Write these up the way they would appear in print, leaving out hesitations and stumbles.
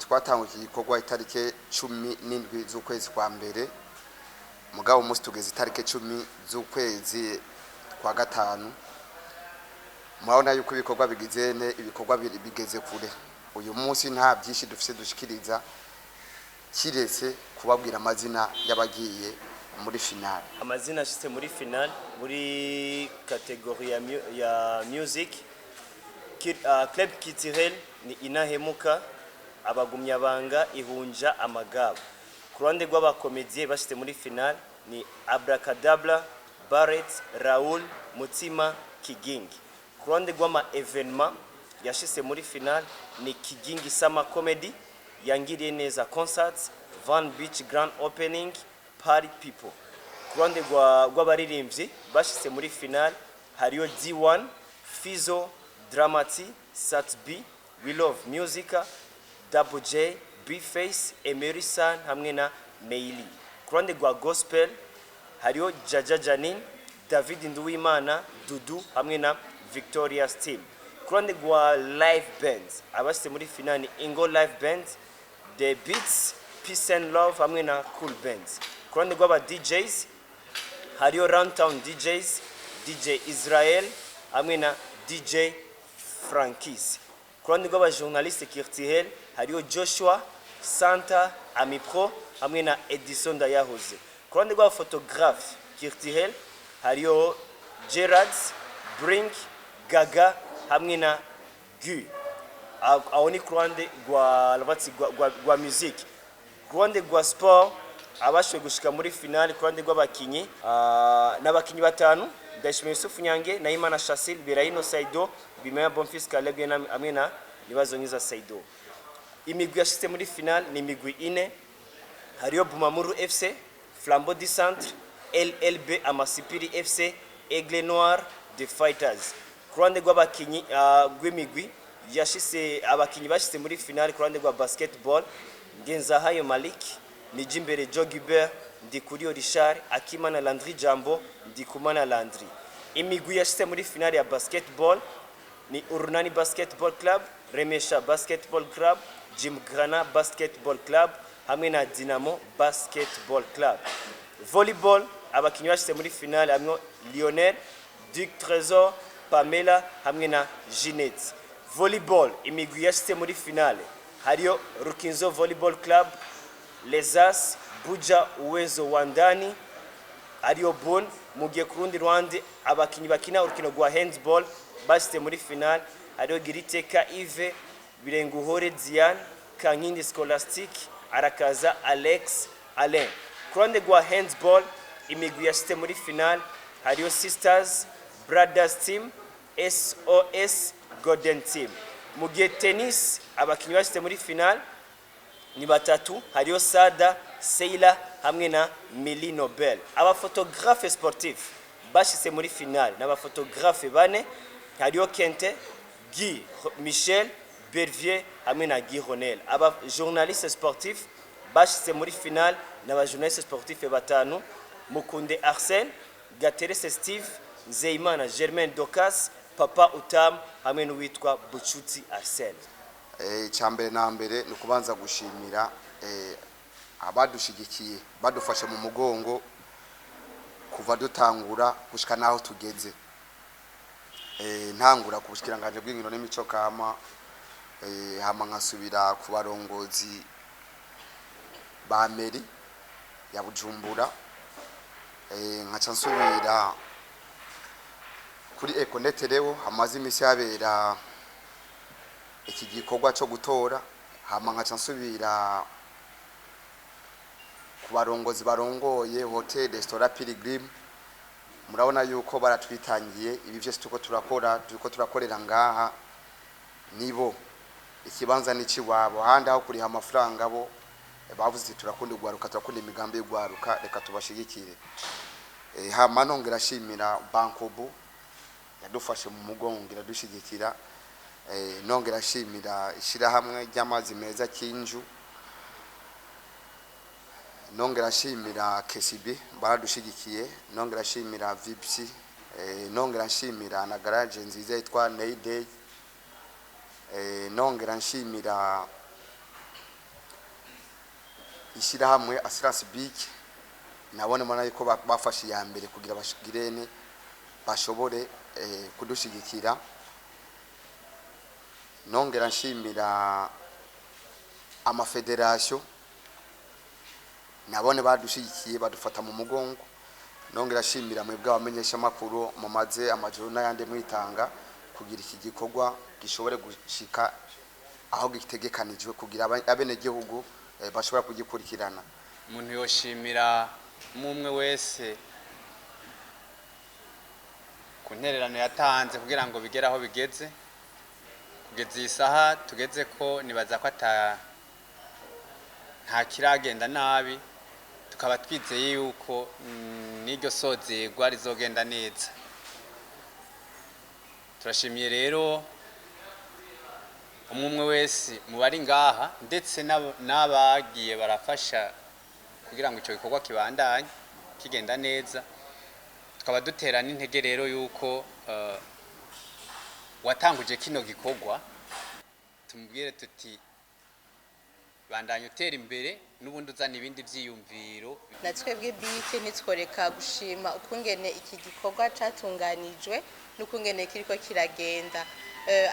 twatanguje igikorwa itarike 17 z'ukwezi kwa mbere mugabo umunsi tugeze itarike 10 z'ukwezi kwa gatanu murabona yuko ibikorwa bigizene ibikorwa bigeze kure uyu munsi nta byinshi dufise dushikiriza kiretse kubabwira amazina y'abagiye muri final. Amazina ashitse muri final muri kategori ya music. Club Kitirel ni Inahemuka, Abagumyabanga, Ihunja, Amagabo. Ku ruhande rw'abakomediye bashitse muri final ni Abracadabra, Barrett, Raoul, Mutima, Kigingi. Ku ruhande rw'ama evenement yashitse muri final ni Kigingi Summer Comedy, Yangiriye Neza Concerts, Van Beach Grand Opening, Party People. Ku ruhande rw'abaririmbyi bashitse muri final hariyo D1, Fizo, Dramati, Sat B, We Love Musica, Double J, B-Face, Emerson hamwe na Meili. Ku ruhande rwa gospel hariyo Jaja Janine, David Nduwimana, Dudu hamwe na Victoria Steam. Ku ruhande rwa live bands abashitse muri final ni Ingo Live Band, The Beats, Peace and Love hamwe na Cool Bands. Ku ruhande rw'aba DJs hariyo Runtown DJs, DJ Israel hamwe na DJ Frankis. Ku ruhande rw'aba journaliste Kirtihel hariyo Joshua, Santa, Amipro hamwe na Edison Dayahoze. Ku ruhande rw'aba photographe Kirtihel hariyo Gerard, Brink, Gaga hamwe na Gu. Aho ni ku ruhande rwa music. Ku ruhande rwa sport abashwe gushika muri final ku ruhande rw'abakinyi n'abakinyi batanu Ndayishimiye Yusufu Nyange, Naimana Shasil, Beraino Saido, Bimaya Bonfils Kalebwe hamwe na Nibazonyiza Saido. Imigwi yashitse muri final ni imigwi ine hariyo Bumamuru FC, Flambeau du Centre, LLB Amasipiri FC, Aigle Noir, The Fighters. Ku ruhande rw'abakinyi rw'imigwi yashitse abakinyi bashitse muri final ku ruhande rwa basketball Ngenzahayo Malik, Nijimbere Joe Gilbert, Ndikuriyo Richard, Akimana Landry Jambo, Ndikumana Landry. Imigwi yashitse muri final ya basketball ni Urunani Basketball Club, Remesha Basketball Club, Jimgrana Basketball Club hamwe na Dinamo Basketball Club. Volleyball abakinyi bashitse muri final hamwe Lionel, Duc Trésor, Pamela hamwe na Ginette. Volleyball imigwi yashitse muri final hariyo Rukinzo Volleyball Club, Lesas, Buja Uwezo Wandani, hariyo Bon. Mugiye ku rundi ruhande abakinyi bakina urukino rwa handball bashitse muri final hariyo Giriteka Yves, Birenguhore Diane, Kankindi Scholastic, Arakaza Alex Alain. Ku ruhande rwa handball imigwi yashitse muri final hariyo Sisters, Brothers Team, SOS Golden Team. Mugiye tennis abakinyi bashitse muri final ni batatu hariyo Sada, Seila hamwe na Mili Nobel. Aba photographe sportif bashitse muri final n'aba photographe bane hariyo Kente, Guy Michel, Bervier hamwe na Guy Ronel. Aba journaliste sportif bashitse muri final n'aba journaliste sportif batanu Mukunde Arsène, Gaterese Steve, Zeimana Germain Docas, Papa Utam hamwe n'uwitwa Bucuti Arsène. Cyambere na mbere nukubanza gushimira abadushigikiye badufashe mu mugongo kuva dutangura gushika naho tugeze. Ntangura kubushikiranganje bw'inkino n'imico kama hama nkasubira ku barongozi ba meri ya Bujumbura, nkaca nsubira kuri Econeterewo hamaze imisi yabera iki gikorwa cyo gutora, hama nkaca nsubira ku barongozi barongoye Hotel Restaurant Pilgrim. Murabona yuko baratwitangiye ibi byose tuko turakorera ngaha nibo ikibanza ni ciwabo handi aho kuri amafaranga bo bavuze turakunda gwaruka turakunda imigambi yo gwaruka reka tubashigikire. Hama nongera shimira Bankobu yadufashe mu mugongo iradushigikira. Nongera shimira ishira hamwe ry'amazi meza Kinju. Nongera shimira KCB baradushigikiye. Nongera shimira Vipsi. Nongera shimira na garage nziza yitwa Neyday. Nongera shimira ishyirahamwe Assurance Bic nabone mbona yuko bafashe ya mbere kugira bashigirene bashobore kudushigikira. Nongera nshimira amafederation nabone badushigikiye badufata mu mugongo. Nongera shimira mwebwe abamenyesha makuru mumaze amajoro n'ayandi mwitanga kugira iki gikorwa gishobore gushika aho gitegekanijwe kugira abene gihugu bashobora kugikurikirana. Umuntu yoshimira umwe wese ku ntererano yatanze kugira ngo bigere aho bigeze. Kugeza isaha tugeze ko nibaza ko nta kiragenda nabi, tukaba twizeye yuko n'iryo sozerwa rizogenda neza. Turashimiye rero umwe wese mu bari ngaha ndetse n'abagiye barafasha kugira ngo icyo gikorwa kibandanye kigenda neza. Tukaba duterana intege rero yuko watanguje kino gikorwa tumubwire tuti bandanye utera imbere n'ubundi uzana ibindi byiyumviro. Natwebwe bike nitworeka gushima ukungene iki gikorwa catunganijwe n'ukungene kiriko kiragenda.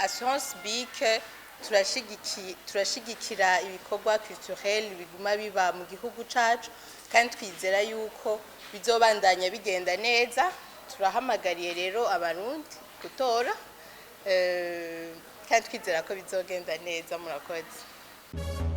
Assurance Bic turashigikira ibikorwa culturel biguma biba mu gihugu cacu kandi twizera yuko bizobandanya bigenda neza. Turahamagariye rero abarundi gutora kandi twizera ko bizogenda neza. Murakoze.